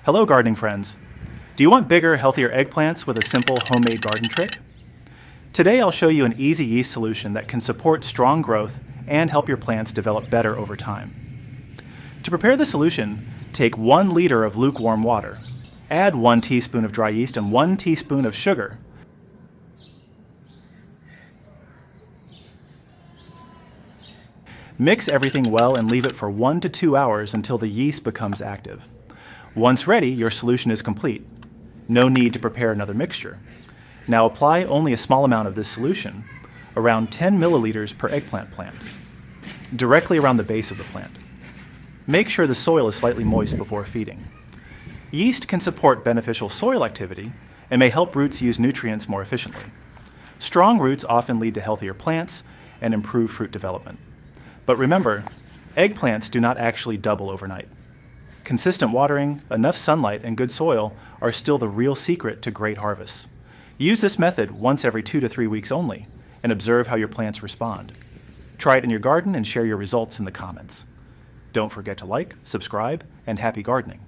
Hello gardening friends. Do you want bigger, healthier eggplants with a simple homemade garden trick? Today I'll show you an easy yeast solution that can support strong growth and help your plants develop better over time. To prepare the solution, take 1 liter of lukewarm water. Add 1 teaspoon of dry yeast and 1 teaspoon of sugar. Mix everything well and leave it for 1 to 2 hours until the yeast becomes active. Once ready, your solution is complete. No need to prepare another mixture. Now apply only a small amount of this solution, around 10 milliliters per eggplant plant, directly around the base of the plant. Make sure the soil is slightly moist before feeding. Yeast can support beneficial soil activity and may help roots use nutrients more efficiently. Strong roots often lead to healthier plants and improve fruit development. But remember, eggplants do not actually double overnight. Consistent watering, enough sunlight, and good soil are still the real secret to great harvests. Use this method once every 2 to 3 weeks only and observe how your plants respond. Try it in your garden and share your results in the comments. Don't forget to like, subscribe, and happy gardening.